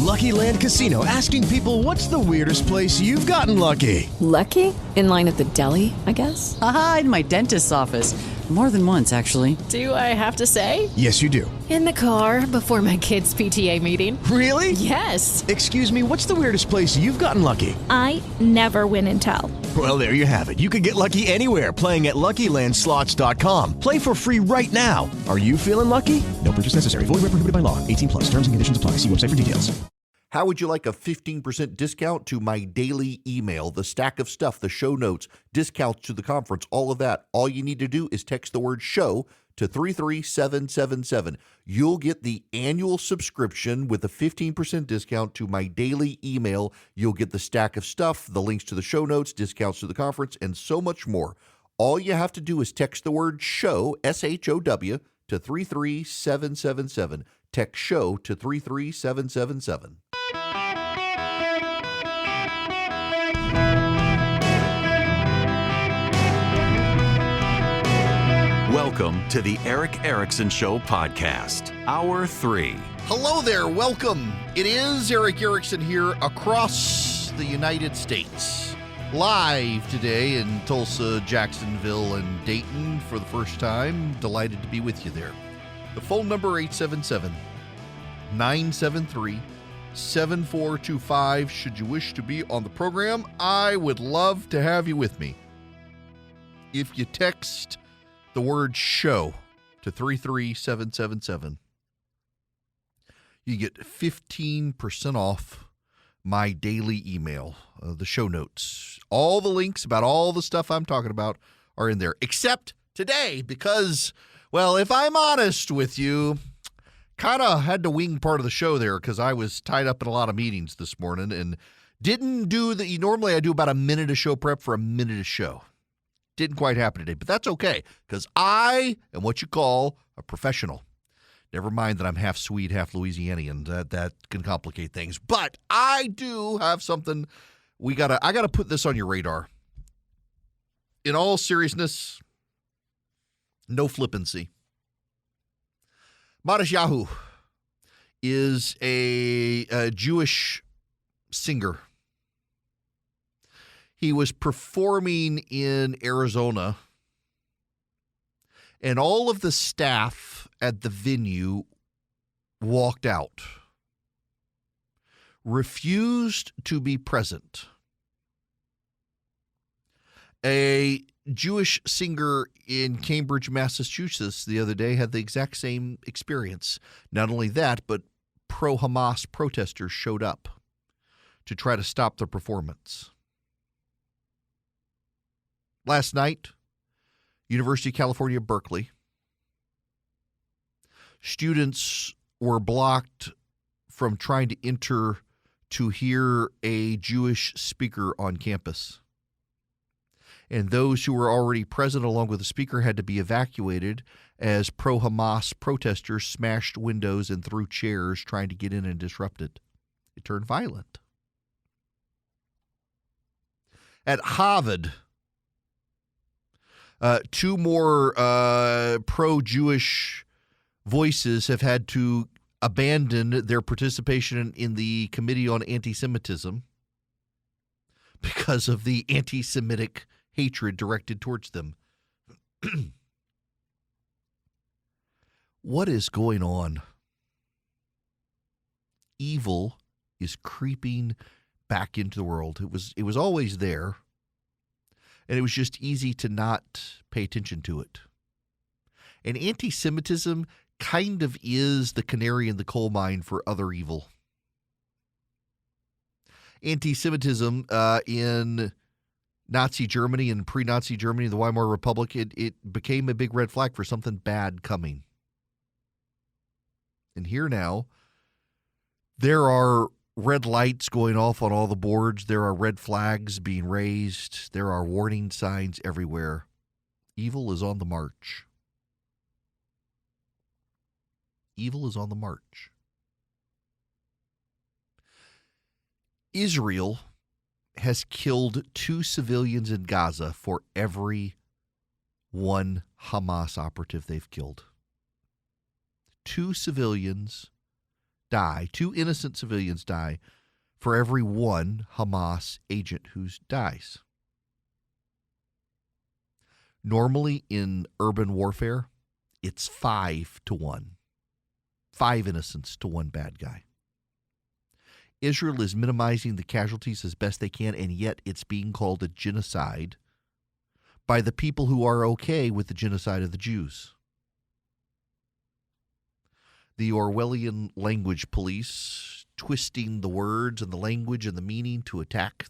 Lucky Land Casino, asking people, what's the weirdest place you've gotten lucky? Lucky? In line at the deli, I guess? Aha, in my dentist's office. More than once, actually. Do I have to say? Yes, you do. In the car before my kids' PTA meeting. Really? Yes. Excuse me, what's the weirdest place you've gotten lucky? I never win and tell. Well, there you have it. You can get lucky anywhere, playing at LuckyLandSlots.com. Play for free right now. Are you feeling lucky? No purchase necessary. Void where prohibited by law. 18 plus. Terms and conditions apply. See website for details. How would you like a 15% discount to my daily email, the stack of stuff, the show notes, discounts to the conference, all of that? All you need to do is text the word show to 33777. You'll get the annual subscription with a 15% discount to my daily email. You'll get the stack of stuff, the links to the show notes, discounts to the conference, and so much more. All you have to do is text the word show, SHOW, to 33777. Text show to 33777. Welcome to the Eric Erickson Show podcast, Hour 3. Hello there, welcome. It is Eric Erickson here across the United States. Live today in Tulsa, Jacksonville, and Dayton for the first time. Delighted to be with you there. The phone number 877-973-7425. Should you wish to be on the program, I would love to have you with me. If you text the word show to 33777, you get 15% off my daily email, the show notes. All the links about all the stuff I'm talking about are in there, except today because, well, if I'm honest with you, kind of had to wing part of the show there because I was tied up in a lot of meetings this morning and didn't do normally I do about a minute of show prep for a minute of show. Didn't quite happen today, but that's okay because I am what you call a professional. Never mind that I'm half Swede, half Louisianian. That can complicate things. But I do have something I gotta put this on your radar. In all seriousness, no flippancy. Matisyahu is a Jewish singer. He was performing in Arizona, and all of the staff at the venue walked out, refused to be present. A Jewish singer in Cambridge, Massachusetts, the other day had the exact same experience. Not only that, but pro-Hamas protesters showed up to try to stop the performance. Last night, University of California, Berkeley, students were blocked from trying to enter to hear a Jewish speaker on campus. And those who were already present along with the speaker had to be evacuated as pro-Hamas protesters smashed windows and threw chairs trying to get in and disrupt it. It turned violent. At Harvard, two more pro-Jewish voices have had to abandon their participation in the Committee on Antisemitism because of the anti-Semitic hatred directed towards them. What is going on? Evil is creeping back into the world. It was always there, and it was just easy to not pay attention to it. And anti-Semitism kind of is the canary in the coal mine for other evil. Anti-Semitism in Nazi Germany and pre-Nazi Germany, the Weimar Republic, it became a big red flag for something bad coming. And here now, there are red lights going off on all the boards. There are red flags being raised. There are warning signs everywhere. Evil is on the march. Evil is on the march. Israel has killed 2 civilians in Gaza for every one Hamas operative they've killed. 2 civilians die, 2 innocent civilians die for every 1 Hamas agent who dies. Normally in urban warfare, it's 5 to 1. 5 innocents to 1 bad guy. Israel is minimizing the casualties as best they can, and yet it's being called a genocide by the people who are okay with the genocide of the Jews. The Orwellian language police twisting the words and the language and the meaning to attack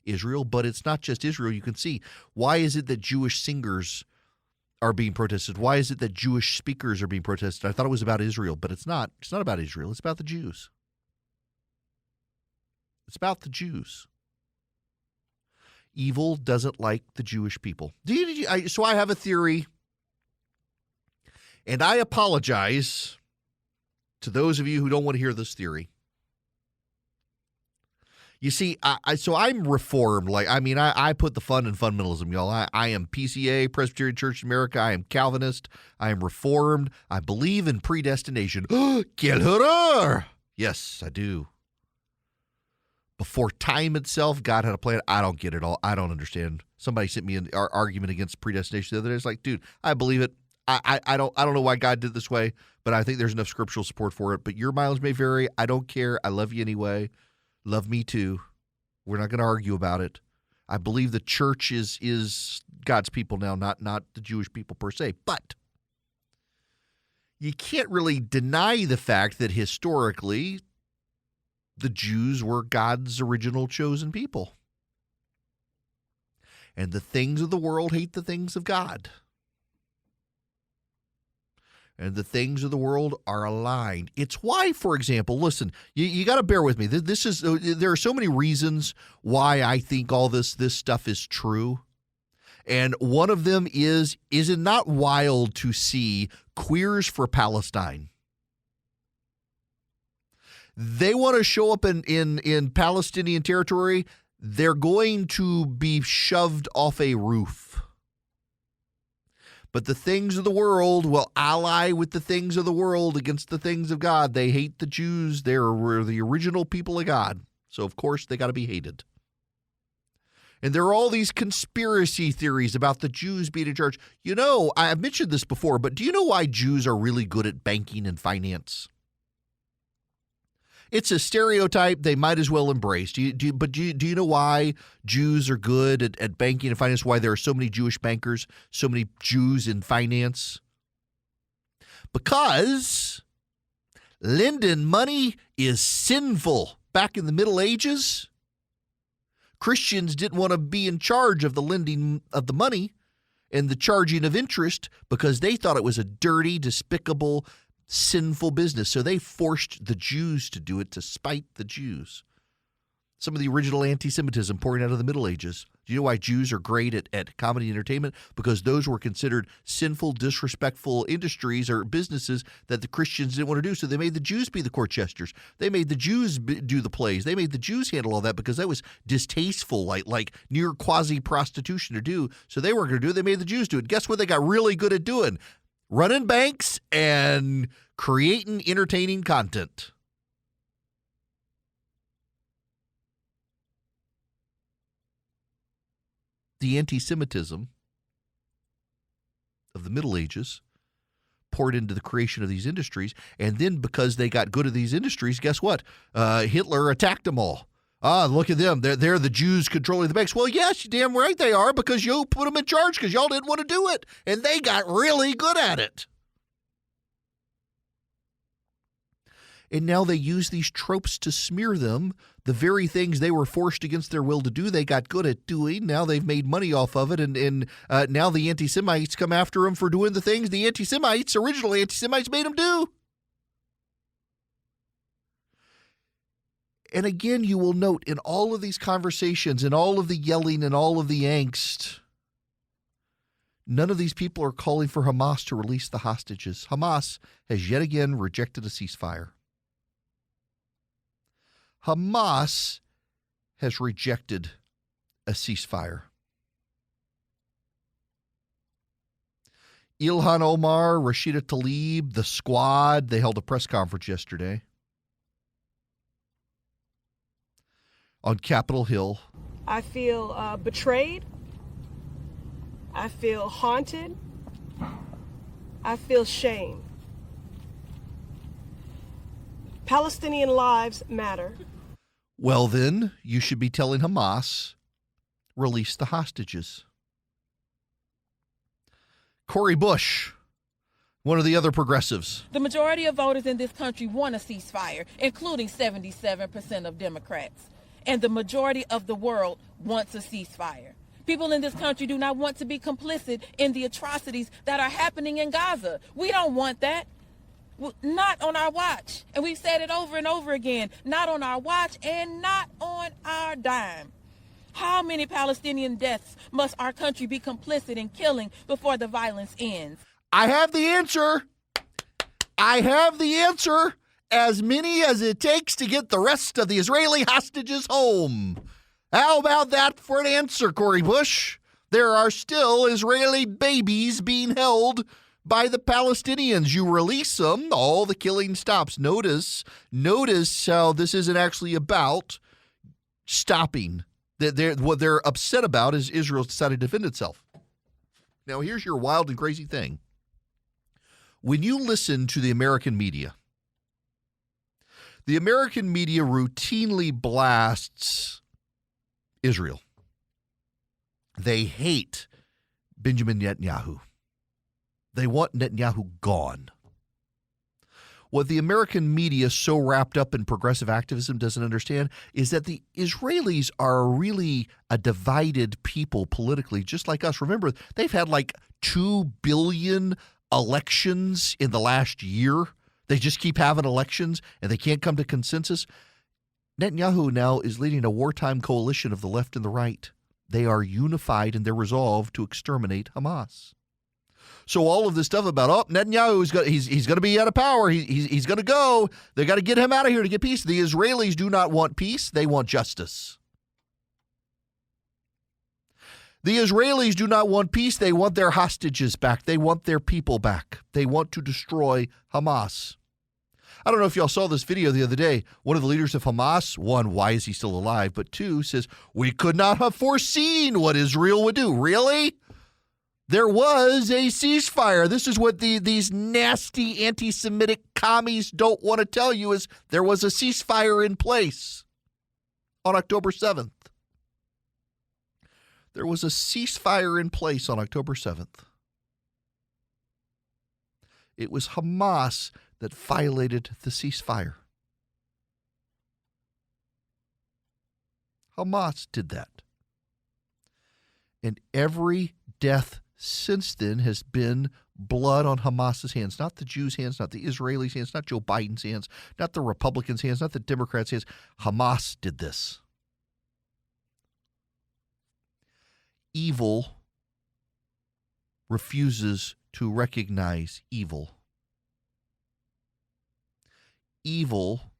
Israel, but it's not just Israel. You can see, why is it that Jewish singers are being protested? Why is it that Jewish speakers are being protested? I thought it was about Israel, but it's not. It's not about Israel. It's about the Jews. It's about the Jews. Evil doesn't like the Jewish people. So I have a theory, and I apologize to those of you who don't want to hear this theory. You see, so I'm reformed. I put the fun in fundamentalism, y'all. I am PCA, Presbyterian Church in America. I am Calvinist. I am reformed. I believe in predestination. Quel horror! Yes, I do. Before time itself, God had a plan. I don't get it all. I don't understand. Somebody sent me an argument against predestination the other day. It's like, dude, I believe it. I don't know why God did it this way, but I think there's enough scriptural support for it. But your mileage may vary. I don't care. I love you anyway. Love me too. We're not going to argue about it. I believe the church is God's people now, not the Jewish people per se. But you can't really deny the fact that historically the Jews were God's original chosen people. And the things of the world hate the things of God. And the things of the world are aligned. It's why, for example, listen, you got to bear with me. There are so many reasons why I think all this stuff is true. And one of them is it not wild to see Queers for Palestine? They want to show up in Palestinian territory. They're going to be shoved off a roof. But the things of the world will ally with the things of the world against the things of God. They hate the Jews. They're the original people of God. So, of course, they got to be hated. And there are all these conspiracy theories about the Jews being in charge. You know, I've mentioned this before, but do you know why Jews are really good at banking and finance? It's a stereotype they might as well embrace. Do you know why Jews are good at banking and finance? Why there are so many Jewish bankers, so many Jews in finance? Because lending money is sinful. Back in the Middle Ages, Christians didn't want to be in charge of the lending of the money and the charging of interest because they thought it was a dirty, despicable, sinful business. So they forced the Jews to do it to spite the Jews. Some of the original anti-Semitism pouring out of the Middle Ages. Do you know why Jews are great at comedy and entertainment? Because those were considered sinful, disrespectful industries or businesses that the Christians didn't want to do. So they made the Jews be the court jesters. They made the Jews do the plays. They made the Jews handle all that because that was distasteful, like near quasi-prostitution to do. So they weren't going to do it. They made the Jews do it. Guess what they got really good at doing? Running banks and creating entertaining content. The anti-Semitism of the Middle Ages poured into the creation of these industries, and then because they got good at these industries, guess what? Hitler attacked them all. Look at them. They're the Jews controlling the banks. Well, yes, you're damn right they are, because you put them in charge because y'all didn't want to do it, and they got really good at it. And now they use these tropes to smear them. The very things they were forced against their will to do, they got good at doing. Now they've made money off of it, and now the anti-Semites come after them for doing the things the anti-Semites, original anti-Semites, made them do. And again, you will note in all of these conversations, in all of the yelling and all of the angst, none of these people are calling for Hamas to release the hostages. Hamas has yet again rejected a ceasefire. Hamas has rejected a ceasefire. Ilhan Omar, Rashida Tlaib, the squad, they held a press conference yesterday. on Capitol Hill. I feel betrayed. I feel haunted. I feel shame. Palestinian lives matter. Well, then, you should be telling Hamas, release the hostages. Cori Bush, one of the other progressives. The majority of voters in this country want a ceasefire, including 77% of Democrats. And the majority of the world wants a ceasefire. People in this country do not want to be complicit in the atrocities that are happening in Gaza. We don't want that. Not on our watch. And we've said it over and over again. Not on our watch and not on our dime. How many Palestinian deaths must our country be complicit in killing before the violence ends? I have the answer. I have the answer. As many as it takes to get the rest of the Israeli hostages home. How about that for an answer, Cori Bush? There are still Israeli babies being held by the Palestinians. You release them, all the killing stops. Notice how this isn't actually about stopping. What they're upset about is Israel's decided to defend itself. Now, here's your wild and crazy thing. When you listen to the American media routinely blasts Israel. They hate Benjamin Netanyahu. They want Netanyahu gone. What the American media, so wrapped up in progressive activism, doesn't understand is that the Israelis are really a divided people politically, just like us. Remember, they've had like 2 billion elections in the last year. They just keep having elections, and they can't come to consensus. Netanyahu now is leading a wartime coalition of the left and the right. They are unified in their resolve to exterminate Hamas. So all of this stuff about, Netanyahu, he's going to be out of power. He's going to go. They got to get him out of here to get peace. The Israelis do not want peace. They want justice. The Israelis do not want peace. They want their hostages back. They want their people back. They want to destroy Hamas. I don't know if y'all saw this video the other day. One of the leaders of Hamas, one, why is he still alive? But two, says, we could not have foreseen what Israel would do. Really? There was a ceasefire. This is what these nasty anti-Semitic commies don't want to tell you is there was a ceasefire in place on October 7th. There was a ceasefire in place on October 7th. It was Hamas that violated the ceasefire. Hamas did that. And every death since then has been blood on Hamas's hands, not the Jews' hands, not the Israelis' hands, not Joe Biden's hands, not the Republicans' hands, not the Democrats' hands. Hamas did this. Evil refuses to recognize evil. Evil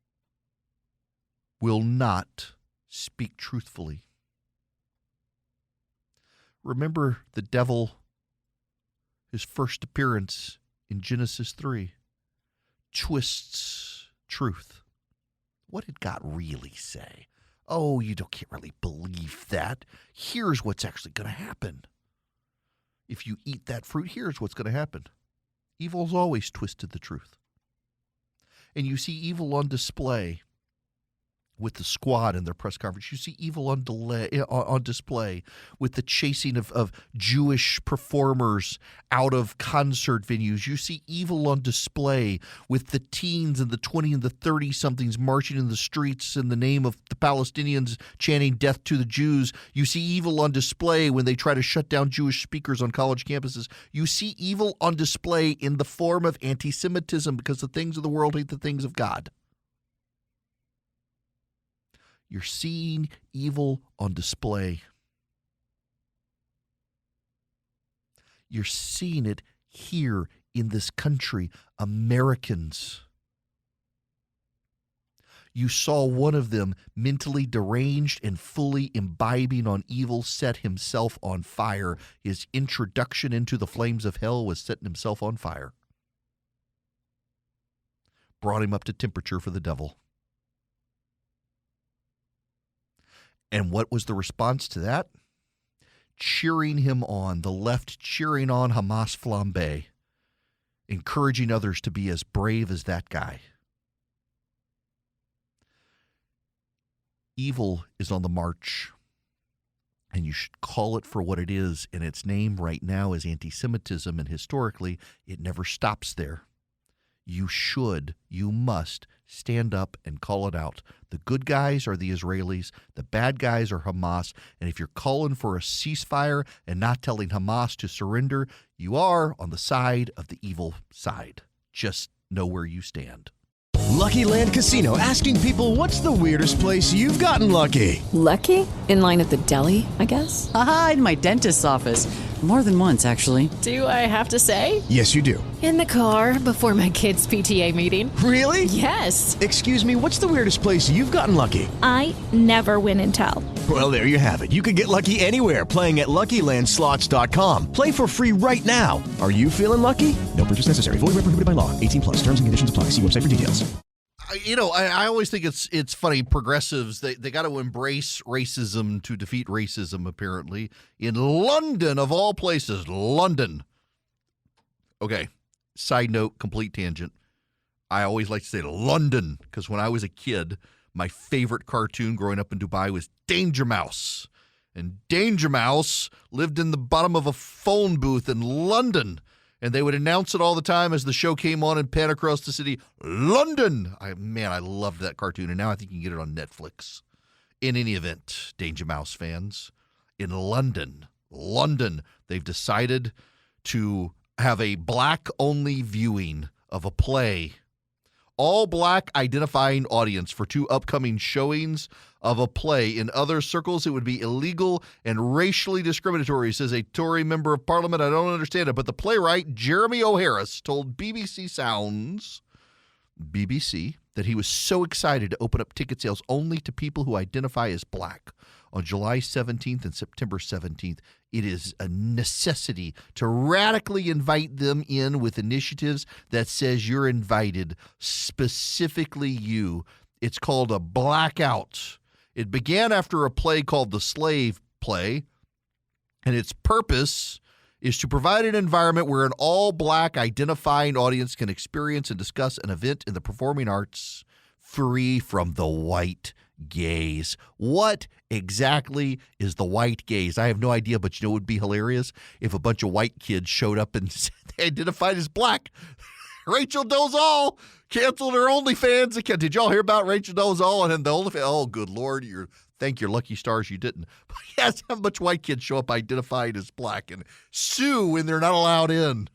will not speak truthfully. Remember the devil, his first appearance in Genesis 3, twists truth. What did God really say? Oh, you can't really believe that. Here's what's actually going to happen. If you eat that fruit, here's what's going to happen. Evil's always twisted the truth. And you see evil on display with the squad in their press conference. You see evil on display with the chasing of Jewish performers out of concert venues. You see evil on display with the teens and the 20 and the 30-somethings marching in the streets in the name of the Palestinians chanting death to the Jews. You see evil on display when they try to shut down Jewish speakers on college campuses. You see evil on display in the form of anti-Semitism because the things of the world hate the things of God. You're seeing evil on display. You're seeing it here in this country, Americans. You saw one of them, mentally deranged and fully imbibing on evil, set himself on fire. His introduction into the flames of hell was setting himself on fire. Brought him up to temperature for the devil. And what was the response to that? Cheering him on, the left cheering on Hamas flambe, encouraging others to be as brave as that guy. Evil is on the march, and you should call it for what it is, and its name right now is anti-Semitism, and historically, it never stops there. You must stand up and call it out. The good guys are the Israelis, the bad guys are Hamas, and if you're calling for a ceasefire and not telling Hamas to surrender, you are on the side of the evil side. Just know where you stand. Lucky Land Casino, asking people, what's the weirdest place you've gotten lucky? Lucky? In line at the deli, I guess? Aha, in my dentist's office. More than once, actually. Do I have to say? Yes, you do. In the car before my kids' PTA meeting. Really? Yes. Excuse me, what's the weirdest place you've gotten lucky? I never win and tell. Well, there you have it. You can get lucky anywhere, playing at LuckyLandSlots.com. Play for free right now. Are you feeling lucky? No purchase necessary. Void where prohibited by law. 18+. Terms and conditions apply. See website for details. I always think it's funny. Progressives, they got to embrace racism to defeat racism, apparently. In London, of all places, London. Okay, side note, complete tangent. I always like to say London because when I was a kid, my favorite cartoon growing up in Dubai was Danger Mouse. And Danger Mouse lived in the bottom of a phone booth in London. And they would announce it all the time as the show came on and pan across the city. London! I loved that cartoon. And now I think you can get it on Netflix. In any event, Danger Mouse fans, in London, they've decided to have a black-only viewing of a play. All black identifying audience for 2 upcoming showings of a play. In other circles, it would be illegal and racially discriminatory, says a Tory member of Parliament. I don't understand it, but the playwright Jeremy O'Harris told BBC Sounds, that he was so excited to open up ticket sales only to people who identify as black. On July 17th and September 17th, it is a necessity to radically invite them in with initiatives that says you're invited, specifically you. It's called a blackout. It began after a play called The Slave Play, and its purpose is to provide an environment where an all-black identifying audience can experience and discuss an event in the performing arts free from the white gaze. What exactly is the white gaze? I have no idea, but you know what would be hilarious? If a bunch of white kids showed up and they identified as black. Rachel Dolezal canceled her OnlyFans account. Did y'all hear about Rachel Dolezal and then the OnlyFans? Oh, good Lord. Thank your lucky stars you didn't. But yes, how much white kids show up identified as black and sue when they're not allowed in?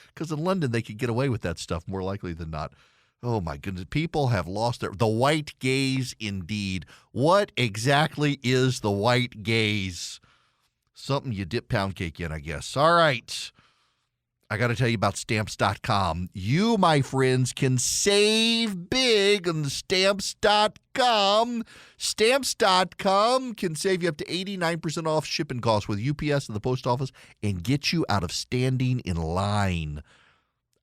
Because in London, they could get away with that stuff more likely than not. Oh, my goodness. People have lost the white gaze indeed. What exactly is the white gaze? Something you dip pound cake in, I guess. All right. I got to tell you about Stamps.com. You, my friends, can save big on Stamps.com. Stamps.com can save you up to 89% off shipping costs with UPS and the post office and get you out of standing in line.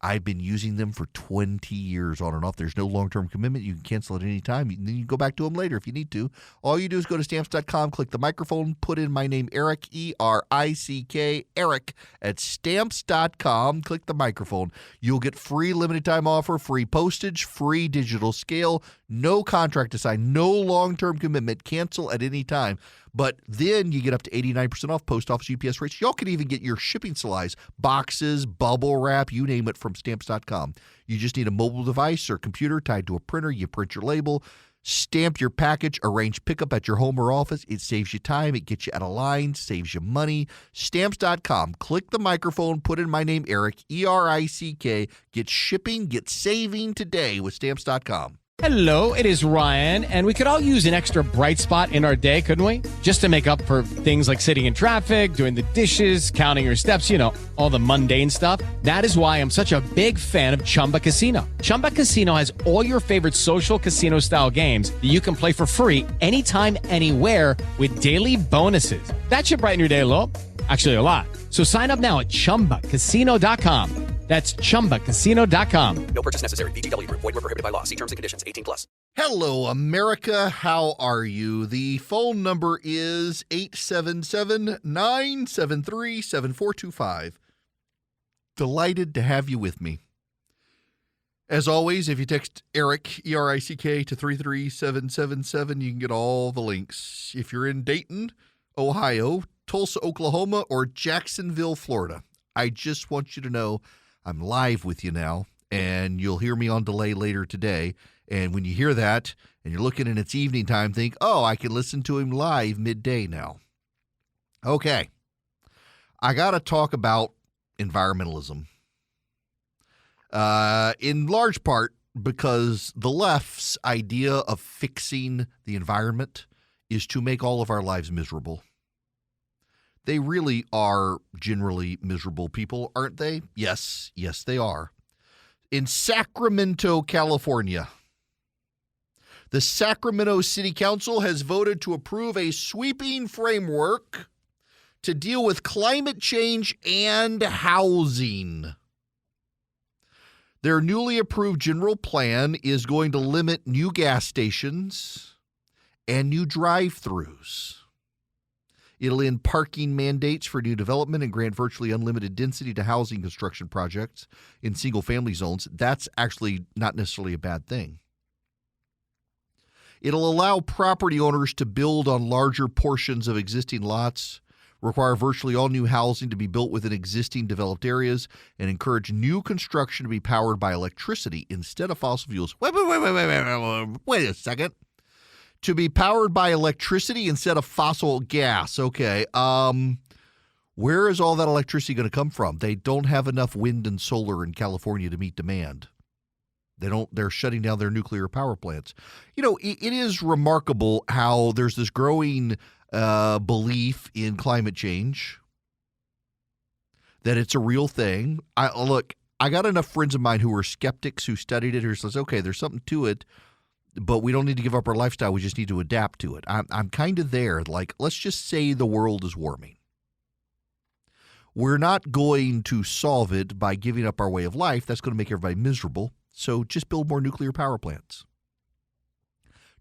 I've been using them for 20 years on and off. There's no long-term commitment. You can cancel at any time. Then you can go back to them later if you need to. All you do is go to Stamps.com, click the microphone, put in my name, Eric, E-R-I-C-K, Eric, at Stamps.com. Click the microphone. You'll get free limited-time offer, free postage, free digital scale, no contract to sign, no long-term commitment. Cancel at any time. But then you get up to 89% off post office UPS rates. Y'all can even get your shipping supplies, boxes, bubble wrap, you name it, from Stamps.com. You just need a mobile device or computer tied to a printer. You print your label, stamp your package, arrange pickup at your home or office. It saves you time. It gets you out of line, saves you money. Stamps.com. Click the microphone, put in my name, Eric, E-R-I-C-K. Get shipping, get saving today with Stamps.com. Hello, it is Ryan, and we could all use an extra bright spot in our day, couldn't we? Just to make up for things like sitting in traffic, doing the dishes, counting your steps, all the mundane stuff. That is why I'm such a big fan of Chumba Casino. Chumba Casino has all your favorite social casino-style games that you can play for free anytime, anywhere with daily bonuses. That should brighten your day a little. Actually, a lot. So sign up now at ChumbaCasino.com. That's ChumbaCasino.com. No purchase necessary. VGW Group. Void where prohibited by law. See terms and conditions. 18+. Hello, America. How are you? The phone number is 877-973-7425. Delighted to have you with me. As always, if you text Eric, E-R-I-C-K, to 33777, you can get all the links. If you're in Dayton, Ohio, Tulsa, Oklahoma, or Jacksonville, Florida, I just want you to know I'm live with you now, and you'll hear me on delay later today. And when you hear that and you're looking and it's evening time, think, oh, I can listen to him live midday now. Okay. I got to talk about environmentalism. In large part because the left's idea of fixing the environment is to make all of our lives miserable. They really are generally miserable people, aren't they? Yes, they are. In Sacramento, California, the Sacramento City Council has voted to approve a sweeping framework to deal with climate change and housing. Their newly approved general plan is going to limit new gas stations and new drive-thrus. It'll end parking mandates for new development and grant virtually unlimited density to housing construction projects in single-family zones. That's actually not necessarily a bad thing. It'll allow property owners to build on larger portions of existing lots, require virtually all new housing to be built within existing developed areas, and encourage new construction to be powered by electricity instead of fossil fuels. Wait a second. To be powered by electricity instead of fossil gas. Okay. Where is all that electricity going to come from? They don't have enough wind and solar in California to meet demand. They're shutting down their nuclear power plants. You know, it is remarkable how there's this growing belief in climate change, that it's a real thing. I got enough friends of mine who are skeptics who studied it, who says, okay, there's something to it, but we don't need to give up our lifestyle. We just need to adapt to it. I'm kind of there. Like, let's just say the world is warming. We're not going to solve it by giving up our way of life. That's going to make everybody miserable. So just build more nuclear power plants.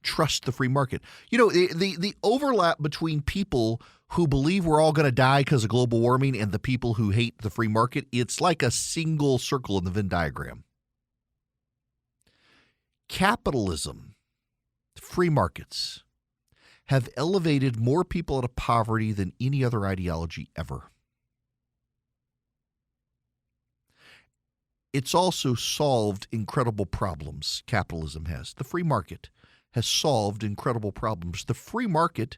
Trust the free market. You know, the overlap between people who believe we're all going to die because of global warming and the people who hate the free market, it's like a single circle in the Venn diagram. Capitalism, free markets, have elevated more people out of poverty than any other ideology ever. It's also solved incredible problems, capitalism has. The free market has solved incredible problems. The free market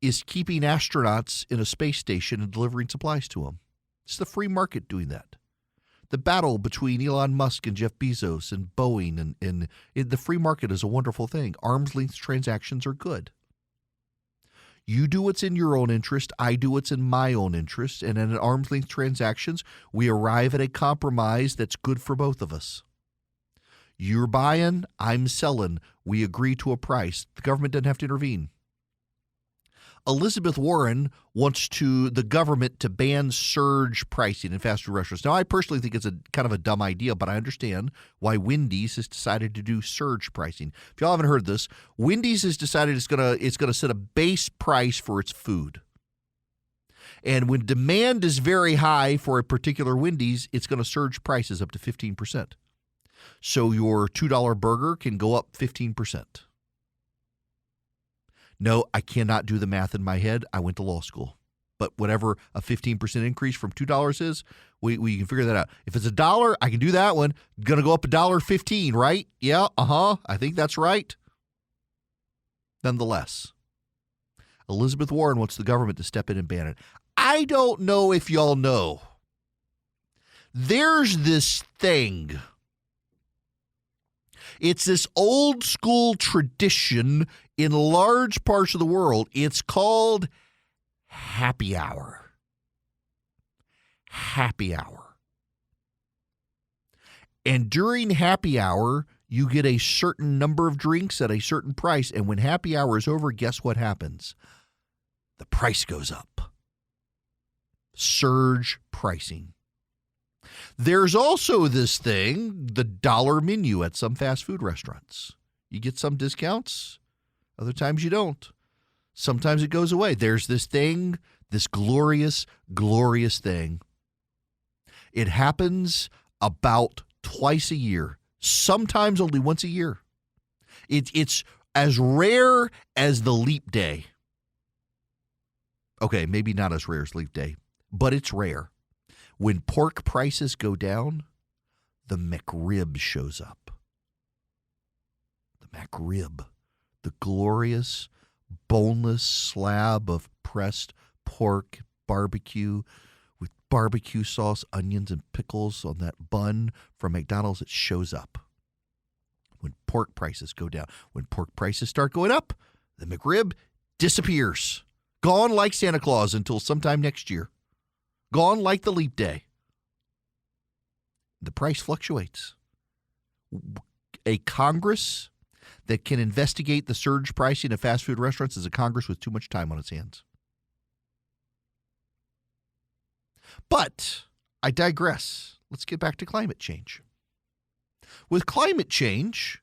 is keeping astronauts in a space station and delivering supplies to them. It's the free market doing that. The battle between Elon Musk and Jeff Bezos and Boeing and the free market is a wonderful thing. Arm's length transactions are good. You do what's in your own interest. I do what's in my own interest. And in arm's length transactions, we arrive at a compromise that's good for both of us. You're buying, I'm selling. We agree to a price. The government doesn't have to intervene. Elizabeth Warren wants the government to ban surge pricing in fast food restaurants. Now, I personally think it's a kind of a dumb idea, but I understand why Wendy's has decided to do surge pricing. If y'all haven't heard this, Wendy's has decided it's gonna set a base price for its food. And when demand is very high for a particular Wendy's, it's going to surge prices up to 15%. So your $2 burger can go up 15%. No, I cannot do the math in my head. I went to law school. But whatever a 15% increase from $2 is, we can figure that out. If it's $1, I can do that one. Going to go up $1.15, right? Yeah, I think that's right. Nonetheless, Elizabeth Warren wants the government to step in and ban it. I don't know if y'all know. There's this thing. It's this old school tradition in large parts of the world. It's called happy hour. Happy hour. And during happy hour, you get a certain number of drinks at a certain price. And when happy hour is over, guess what happens? The price goes up. Surge pricing. There's also this thing, the dollar menu at some fast food restaurants. You get some discounts, other times you don't. Sometimes it goes away. There's this thing, this glorious, glorious thing. It happens about twice a year, sometimes only once a year. It's as rare as the leap day. Okay, maybe not as rare as leap day, but it's rare. When pork prices go down, the McRib shows up. The McRib, the glorious, boneless slab of pressed pork barbecue with barbecue sauce, onions, and pickles on that bun from McDonald's. It shows up when pork prices go down. When pork prices start going up, the McRib disappears. Gone like Santa Claus until sometime next year. Gone like the leap day. The price fluctuates. A Congress that can investigate the surge pricing of fast food restaurants is a Congress with too much time on its hands. But I digress. Let's get back to climate change. With climate change,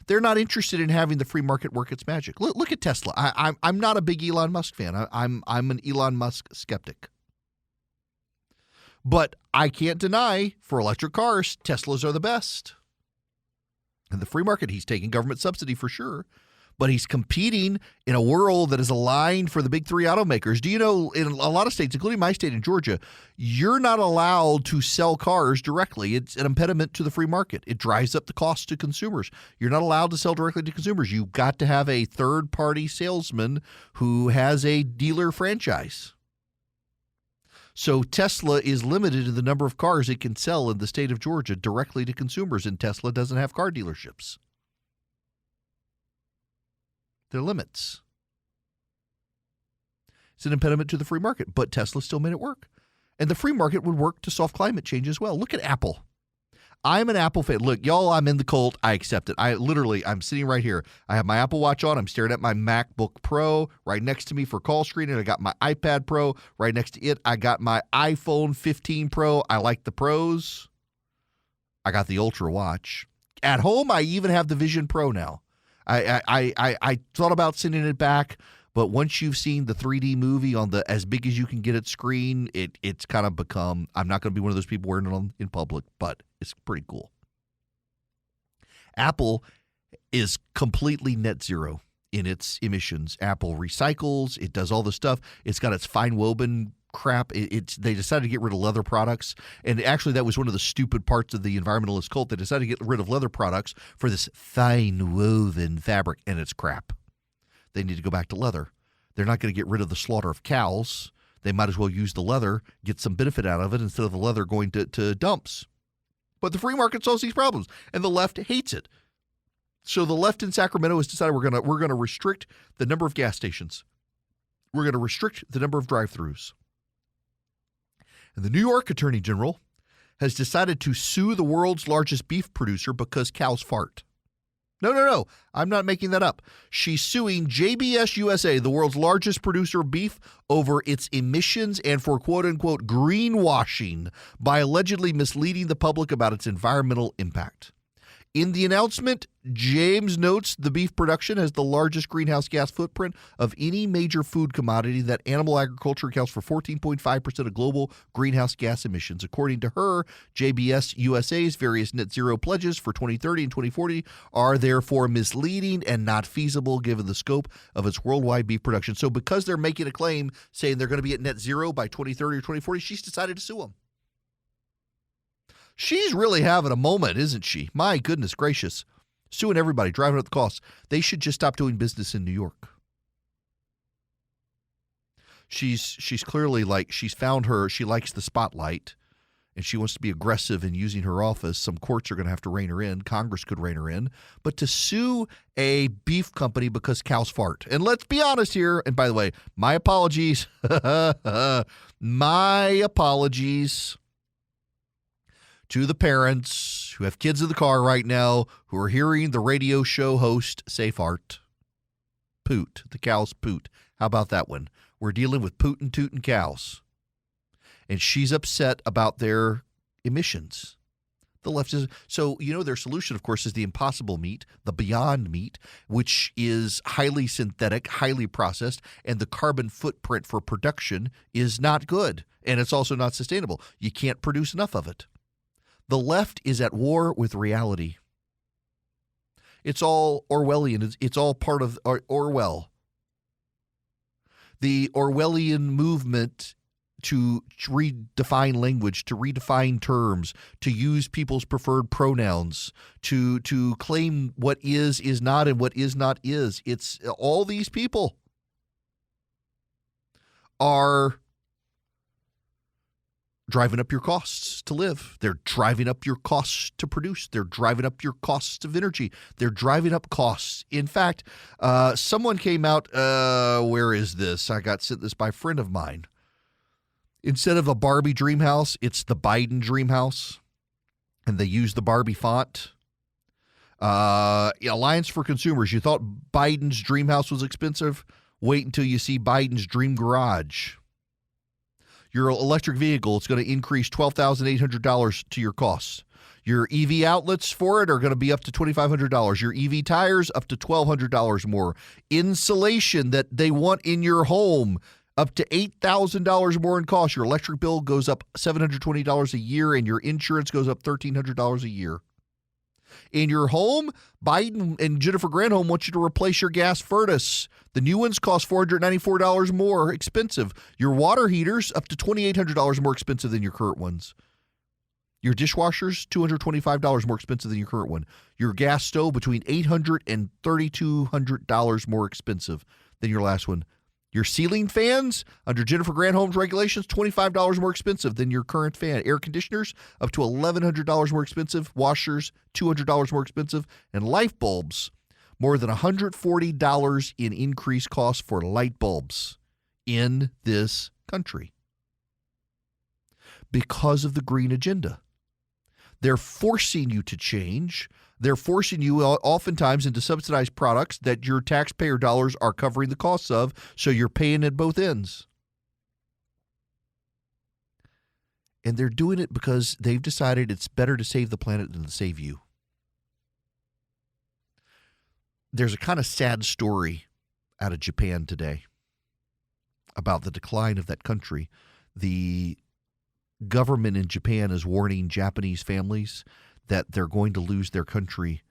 they're not interested in having the free market work its magic. Look at Tesla. I'm not a big Elon Musk fan. I'm an Elon Musk skeptic. But I can't deny, for electric cars, Teslas are the best. In the free market, he's taking government subsidy for sure, but he's competing in a world that is aligned for the big three automakers. Do you know, in a lot of states, including my state in Georgia, you're not allowed to sell cars directly. It's an impediment to the free market. It drives up the cost to consumers. You're not allowed to sell directly to consumers. You've got to have a third-party salesman who has a dealer franchise. So Tesla is limited in the number of cars it can sell in the state of Georgia directly to consumers, and Tesla doesn't have car dealerships. There are limits. It's an impediment to the free market, but Tesla still made it work. And the free market would work to solve climate change as well. Look at Apple. I'm an Apple fan. Look, y'all, I'm in the cult. I accept it. I'm sitting right here. I have my Apple Watch on. I'm staring at my MacBook Pro right next to me for call screening. I got my iPad Pro right next to it. I got my iPhone 15 Pro. I like the Pros. I got the Ultra Watch. At home, I even have the Vision Pro now. I thought about sending it back, but once you've seen the 3D movie on the as big as you can get it screen, it's kind of become, I'm not going to be one of those people wearing it in public, but it's pretty cool. Apple is completely net zero in its emissions. Apple recycles. It does all the stuff. It's got its fine woven crap. They decided to get rid of leather products. And actually, that was one of the stupid parts of the environmentalist cult. They decided to get rid of leather products for this fine woven fabric, and it's crap. They need to go back to leather. They're not going to get rid of the slaughter of cows. They might as well use the leather, get some benefit out of it instead of the leather going to dumps. But the free market solves these problems, and the left hates it. So the left in Sacramento has decided we're going to restrict the number of gas stations. We're going to restrict the number of drive-thrus. And the New York Attorney General has decided to sue the world's largest beef producer because cows fart. No. I'm not making that up. She's suing JBS USA, the world's largest producer of beef, over its emissions and for quote-unquote greenwashing by allegedly misleading the public about its environmental impact. In the announcement, James notes the beef production has the largest greenhouse gas footprint of any major food commodity, that animal agriculture accounts for 14.5% of global greenhouse gas emissions. According to her, JBS USA's various net zero pledges for 2030 and 2040 are therefore misleading and not feasible given the scope of its worldwide beef production. So because they're making a claim saying they're going to be at net zero by 2030 or 2040, she's decided to sue them. She's really having a moment, isn't she? My goodness gracious. Suing everybody, driving up the costs. They should just stop doing business in New York. She's clearly she's found she likes the spotlight, and she wants to be aggressive in using her office. Some courts are going to have to rein her in. Congress could rein her in. But to sue a beef company because cows fart. And let's be honest here. And by the way, my apologies. My apologies to the parents who have kids in the car right now who are hearing the radio show host say fart. Poot. The cows poot. How about that one? We're dealing with poot and toot and cows. And she's upset about their emissions. The left is so, their solution, of course, is the impossible meat, the beyond meat, which is highly synthetic, highly processed, and the carbon footprint for production is not good. And it's also not sustainable. You can't produce enough of it. The left is at war with reality. It's all Orwellian. It's all part of Orwell. The Orwellian movement to redefine language, to redefine terms, to use people's preferred pronouns, to claim what is not and what is not is. It's all these people are driving up your costs to live. They're driving up your costs to produce. They're driving up your costs of energy. They're driving up costs. In fact, someone came out, where is this? I got sent this by a friend of mine. Instead of a Barbie dream house, it's the Biden dream house. And they use the Barbie font. Alliance for Consumers. You thought Biden's dream house was expensive? Wait until you see Biden's dream garage. Your electric vehicle, it's going to increase $12,800 to your costs. Your EV outlets for it are going to be up to $2,500. Your EV tires, up to $1,200 more. Insulation that they want in your home, up to $8,000 more in cost. Your electric bill goes up $720 a year, and your insurance goes up $1,300 a year. In your home, Biden and Jennifer Granholm want you to replace your gas furnace. The new ones cost $494 more expensive. Your water heaters, up to $2,800 more expensive than your current ones. Your dishwashers, $225 more expensive than your current one. Your gas stove, between $800 and $3,200 more expensive than your last one. Your ceiling fans, under Jennifer Granholm's regulations, $25 more expensive than your current fan. Air conditioners, up to $1,100 more expensive. Washers, $200 more expensive. And light bulbs, more than $140 in increased costs for light bulbs in this country because of the green agenda. They're forcing you to change. They're forcing you oftentimes into subsidized products that your taxpayer dollars are covering the costs of, so you're paying at both ends. And they're doing it because they've decided it's better to save the planet than to save you. There's a kind of sad story out of Japan today about the decline of that country. The government in Japan is warning Japanese families that they're going to lose their country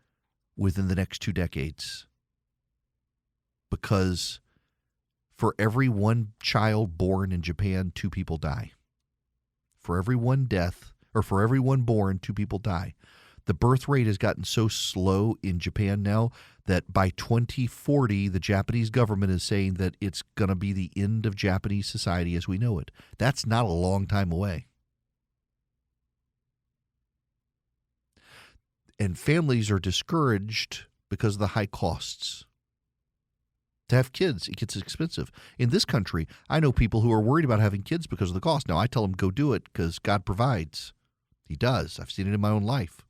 within the next 2 decades. Because for every one child born in Japan, 2 people die. For every one death, or for every one born, 2 people die. The birth rate has gotten so slow in Japan now that by 2040, the Japanese government is saying that it's going to be the end of Japanese society as we know it. That's not a long time away. And families are discouraged because of the high costs. To have kids, it gets expensive. In this country, I know people who are worried about having kids because of the cost. Now, I tell them, go do it because God provides. He does. I've seen it in my own life.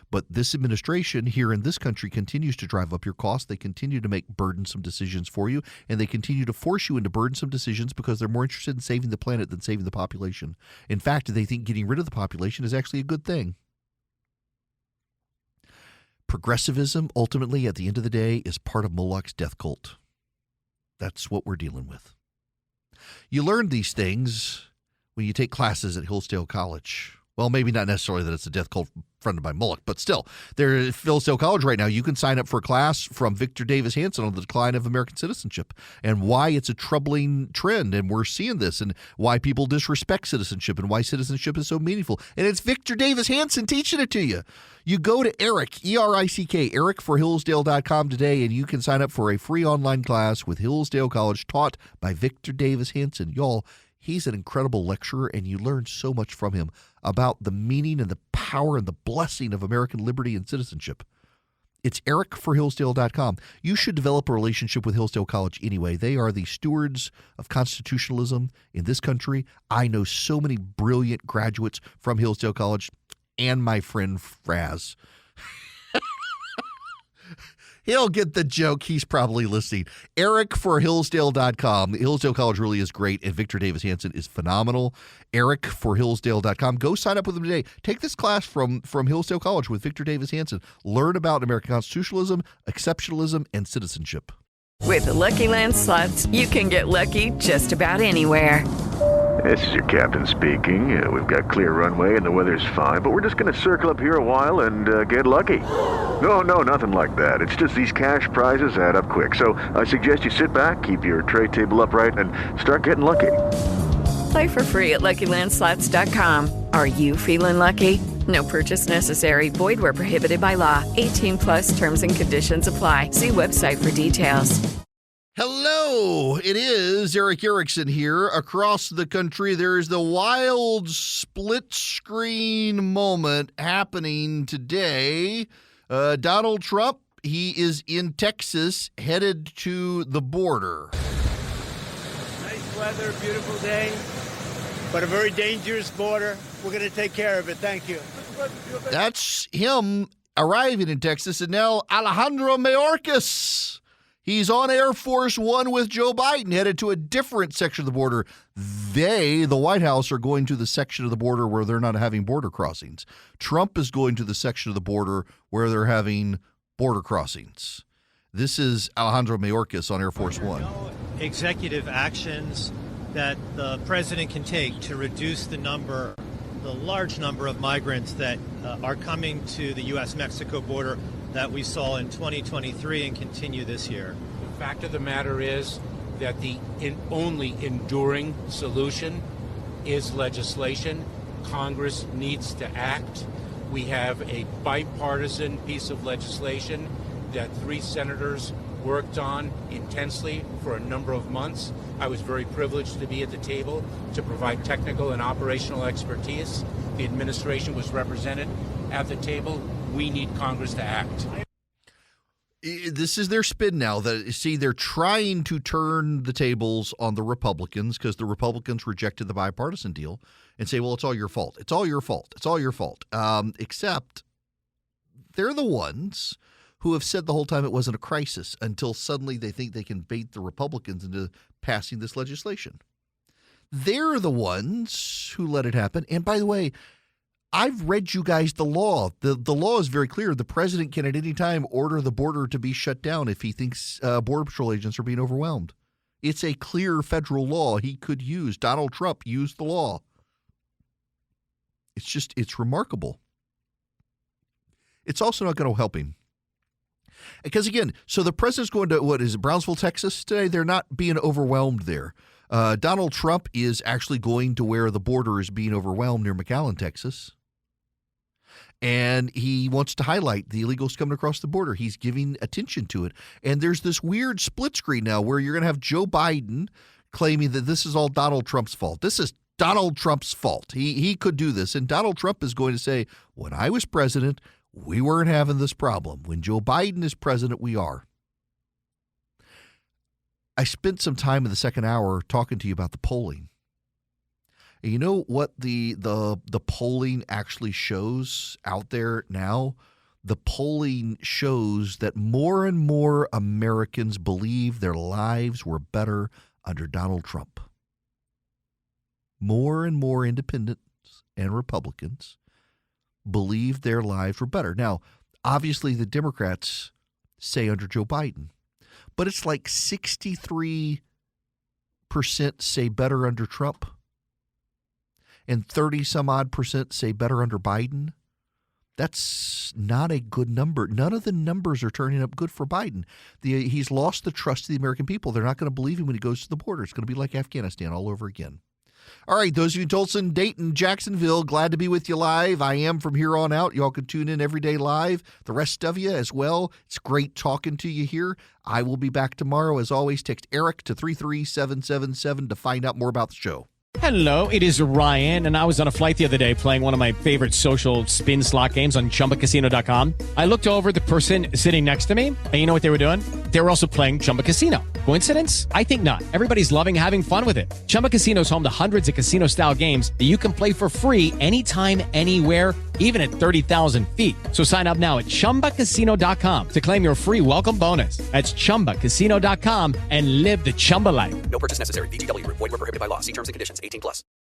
But this administration here in this country continues to drive up your costs. They continue to make burdensome decisions for you, and they continue to force you into burdensome decisions because they're more interested in saving the planet than saving the population. In fact, they think getting rid of the population is actually a good thing. Progressivism, ultimately, at the end of the day, is part of Moloch's death cult. That's what we're dealing with. You learn these things when you take classes at Hillsdale College. Well, maybe not necessarily that it's a death cult funded by Moloch, but still, there at Hillsdale College right now, you can sign up for a class from Victor Davis Hanson on the decline of American citizenship and why it's a troubling trend, and we're seeing this, and why people disrespect citizenship and why citizenship is so meaningful. And it's Victor Davis Hanson teaching it to you. You go to Eric, E-R-I-C-K, ericforhillsdale.com today, and you can sign up for a free online class with Hillsdale College taught by Victor Davis Hanson. Y'all, he's an incredible lecturer, and you learn so much from him about the meaning and the power and the blessing of American liberty and citizenship. It's ericforhillsdale.com. You should develop a relationship with Hillsdale College anyway. They are the stewards of constitutionalism in this country. I know so many brilliant graduates from Hillsdale College and my friend Fraz. He'll get the joke. He's probably listening. EricForHillsdale.com. Hillsdale College really is great, and Victor Davis Hanson is phenomenal. EricForHillsdale.com. Go sign up with him today. Take this class from Hillsdale College with Victor Davis Hanson. Learn about American constitutionalism, exceptionalism, and citizenship. With the Lucky Land Slots, you can get lucky just about anywhere. This is your captain speaking. We've got clear runway and the weather's fine, but we're just going to circle up here a while and get lucky. No, nothing like that. It's just these cash prizes add up quick. So I suggest you sit back, keep your tray table upright, and start getting lucky. Play for free at LuckyLandSlots.com. Are you feeling lucky? No purchase necessary. Void where prohibited by law. 18+ terms and conditions apply. See website for details. Hello, it is Eric Erickson here. Across the country, there is the wild split screen moment happening today. Donald Trump, he is in Texas, headed to the border. Nice weather, beautiful day, but a very dangerous border. We're going to take care of it. Thank you. That's him arriving in Texas, and now Alejandro Mayorkas. He's on Air Force One with Joe Biden, headed to a different section of the border. The White House, are going to the section of the border where they're not having border crossings. Trump is going to the section of the border where they're having border crossings. This is Alejandro Mayorkas on Air Force One. Executive actions that the president can take to reduce the large number of migrants that are coming to the U.S.-Mexico border that we saw in 2023 and continue this year. The fact of the matter is that the only enduring solution is legislation. Congress needs to act. We have a bipartisan piece of legislation that 3 senators worked on intensely for a number of months. I was very privileged to be at the table to provide technical and operational expertise. The administration was represented at the table. We need Congress to act. This is their spin now. They're trying to turn the tables on the Republicans because the Republicans rejected the bipartisan deal and say, well, it's all your fault. It's all your fault. It's all your fault. Except they're the ones who have said the whole time it wasn't a crisis until suddenly they think they can bait the Republicans into passing this legislation. They're the ones who let it happen. And by the way, I've read you guys the law. The law is very clear. The president can at any time order the border to be shut down if he thinks Border Patrol agents are being overwhelmed. It's a clear federal law he could use. Donald Trump used the law. It's remarkable. It's also not going to help him. Because, again, so the president's going to, Brownsville, Texas today? They're not being overwhelmed there. Donald Trump is actually going to where the border is being overwhelmed near McAllen, Texas. And he wants to highlight the illegals coming across the border. He's giving attention to it. And there's this weird split screen now where you're going to have Joe Biden claiming that this is all Donald Trump's fault. This is Donald Trump's fault. He could do this. And Donald Trump is going to say, when I was president, we weren't having this problem. When Joe Biden is president, we are. I spent some time in the second hour talking to you about the polling. And you know what the polling actually shows out there now? The polling shows that more and more Americans believe their lives were better under Donald Trump. More and more independents and Republicans believe their lives were better. Now, obviously, the Democrats say under Joe Biden, but it's like 63% say better under Trump and 30-some-odd% say better under Biden. That's not a good number. None of the numbers are turning up good for Biden. He's lost the trust of the American people. They're not going to believe him when he goes to the border. It's going to be like Afghanistan all over again. All right, those of you in Tulsa, Dayton, Jacksonville, glad to be with you live. I am from here on out. Y'all can tune in every day live. The rest of you as well. It's great talking to you here. I will be back tomorrow. As always, text Eric to 33777 to find out more about the show. Hello, it is Ryan, and I was on a flight the other day playing one of my favorite social spin slot games on ChumbaCasino.com. I looked over at the person sitting next to me, and you know what they were doing? They were also playing Chumba Casino. Coincidence? I think not. Everybody's loving having fun with it. Chumba Casino is home to hundreds of casino-style games that you can play for free anytime, anywhere, even at 30,000 feet. So sign up now at ChumbaCasino.com to claim your free welcome bonus. That's ChumbaCasino.com and live the Chumba life. No purchase necessary. VGW. Void where prohibited by law. See terms and conditions. 18+.